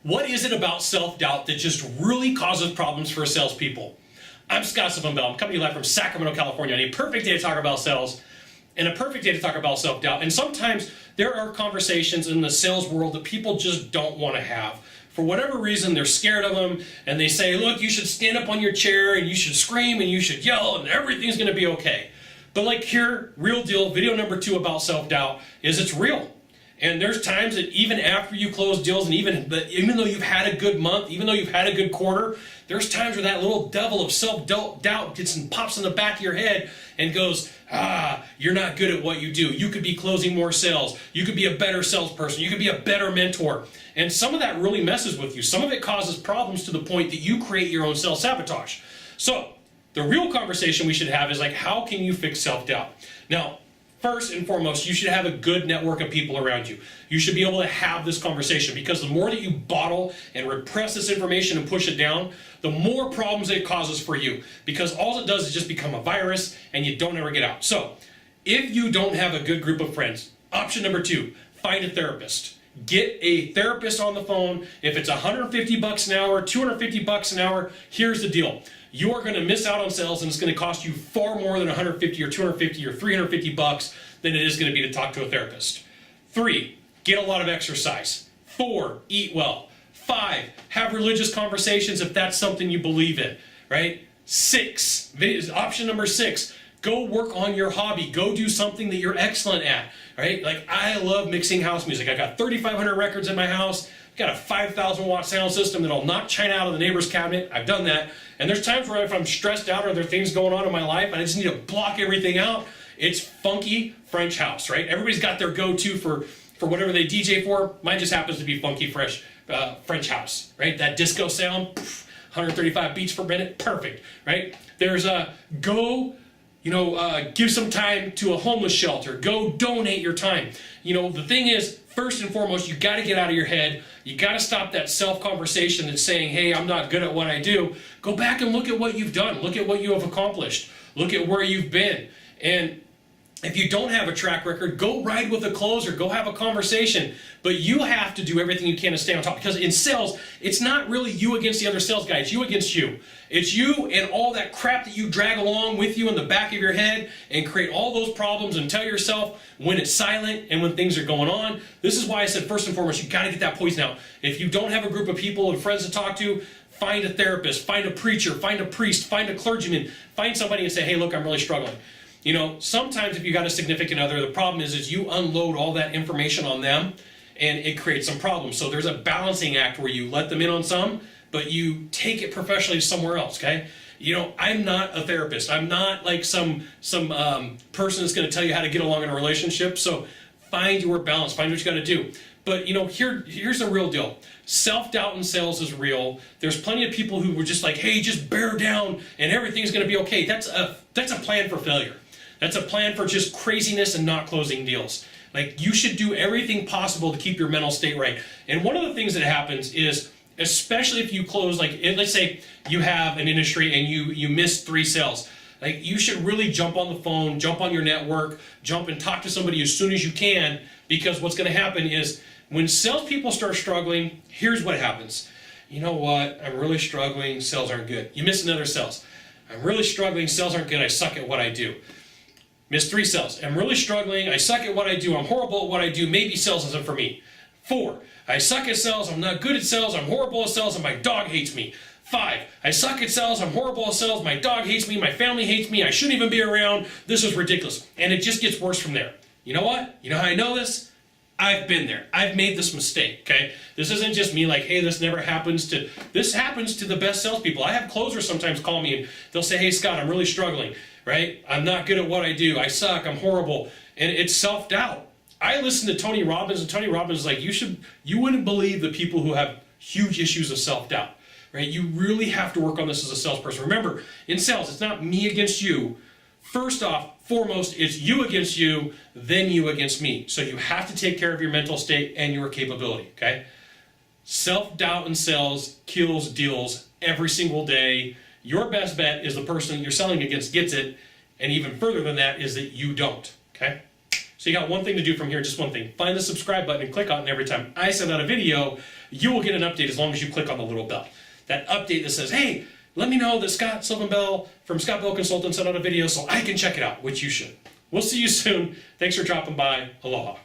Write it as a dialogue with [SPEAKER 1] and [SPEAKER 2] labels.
[SPEAKER 1] What is it about self-doubt that just really causes problems for salespeople? I'm Sylvan Bell. I'm coming to you live from Sacramento, California on a perfect day to talk about sales and a perfect day to talk about self-doubt. And sometimes there are conversations in the sales world that people just don't want to have. For whatever reason, they're scared of them and they say, look, you should stand up on your chair and you should scream and you should yell and everything's going to be okay. But like here, real deal, video number 2 about self-doubt is it's real. And there's times that even after you close deals and even though you've had a good month, even though you've had a good quarter, there's times where that little devil of self-doubt gets and pops in the back of your head and goes, you're not good at what you do. You could be closing more sales. You could be a better salesperson. You could be a better mentor. And some of that really messes with you. Some of it causes problems to the point that you create your own self-sabotage. So the real conversation we should have is like, how can you fix self-doubt? Now, first and foremost, you should have a good network of people around you. You should be able to have this conversation because the more that you bottle and repress this information and push it down, the more problems it causes for you because all it does is just become a virus and you don't ever get out. So if you don't have a good group of friends, option number 2, find a therapist. Get a therapist on the phone. If it's $150 an hour, $250 an hour, here's the deal. You are going to miss out on sales and it's going to cost you far more than $150 or $250 or $350 than it is going to be to talk to a therapist. 3, get a lot of exercise. 4, eat well. 5, have religious conversations if that's something you believe in, right? 6, option number 6, go work on your hobby. Go do something that you're excellent at, right? Like I love mixing house music. I got 3,500 records in my house. Got a 5,000 watt sound system that'll knock China out of the neighbor's cabinet. I've done that. And there's times where if I'm stressed out or there are things going on in my life and I just need to block everything out, it's funky French house, right? Everybody's got their go-to for whatever they DJ for. Mine just happens to be funky French house, right? That disco sound, 135 beats per minute, perfect, right? There's give some time to a homeless shelter. Go donate your time. The thing is, first and foremost, you got to get out of your head. You got to stop that self-conversation that's saying, hey, I'm not good at what I do. Go back and look at what you've done. Look at what you have accomplished. Look at where you've been. And if you don't have a track record, go ride with a closer. Go have a conversation. But you have to do everything you can to stay on top. Because in sales, it's not really you against the other sales guy. It's you against you. It's you and all that crap that you drag along with you in the back of your head and create all those problems and tell yourself when it's silent and when things are going on. This is why I said first and foremost, you got to get that poison out. If you don't have a group of people and friends to talk to, find a therapist, find a preacher, find a priest, find a clergyman, find somebody and say, hey, look, I'm really struggling. Sometimes if you got a significant other, the problem is you unload all that information on them and it creates some problems. So there's a balancing act where you let them in on some, but you take it professionally somewhere else, okay? I'm not a therapist. I'm not like some person that's going to tell you how to get along in a relationship. So find your balance, find what you got to do. But here's the real deal. Self-doubt in sales is real. There's plenty of people who were just like, hey, just bear down and everything's going to be okay. That's a plan for failure. That's a plan for just craziness and not closing deals. Like you should do everything possible to keep your mental state right. And one of the things that happens is, especially if you close, like let's say you have an industry and you miss 3 sales. Like you should really jump on the phone, jump on your network, jump and talk to somebody as soon as you can, because what's going to happen is when salespeople start struggling, here's what happens. You know what? I'm really struggling. Sales aren't good. You miss another sales. I'm really struggling. Sales aren't good. I suck at what I do. Miss 3 sales. I'm really struggling. I suck at what I do. I'm horrible at what I do. Maybe sales isn't for me. 4. I suck at sales. I'm not good at sales. I'm horrible at sales, and my dog hates me. 5. I suck at sales. I'm horrible at sales. My dog hates me. My family hates me. I shouldn't even be around. This is ridiculous. And it just gets worse from there. You know what? You know how I know this? I've been there. I've made this mistake, okay? This isn't just me like, hey, this happens to the best salespeople. I have closers sometimes call me and they'll say, hey, Scott, I'm really struggling, right? I'm not good at what I do. I suck. I'm horrible. And it's self-doubt. I listen to Tony Robbins, and Tony Robbins is like, you wouldn't believe the people who have huge issues of self-doubt, right? You really have to work on this as a salesperson. Remember, in sales, it's not me against you. Foremost, it's you against you, then you against me. So you have to take care of your mental state and your capability, okay? Self-doubt in sales kills deals every single day. Your best bet is the person you're selling against gets it, and even further than that is that you don't, okay? So you got one thing to do from here, just one thing. Find the subscribe button and click on it, and every time I send out a video, you will get an update as long as you click on the little bell. That update that says, hey, let me know that Sylvan Bell from Scott Bell Consultants sent out a video so I can check it out, which you should. We'll see you soon. Thanks for dropping by. Aloha.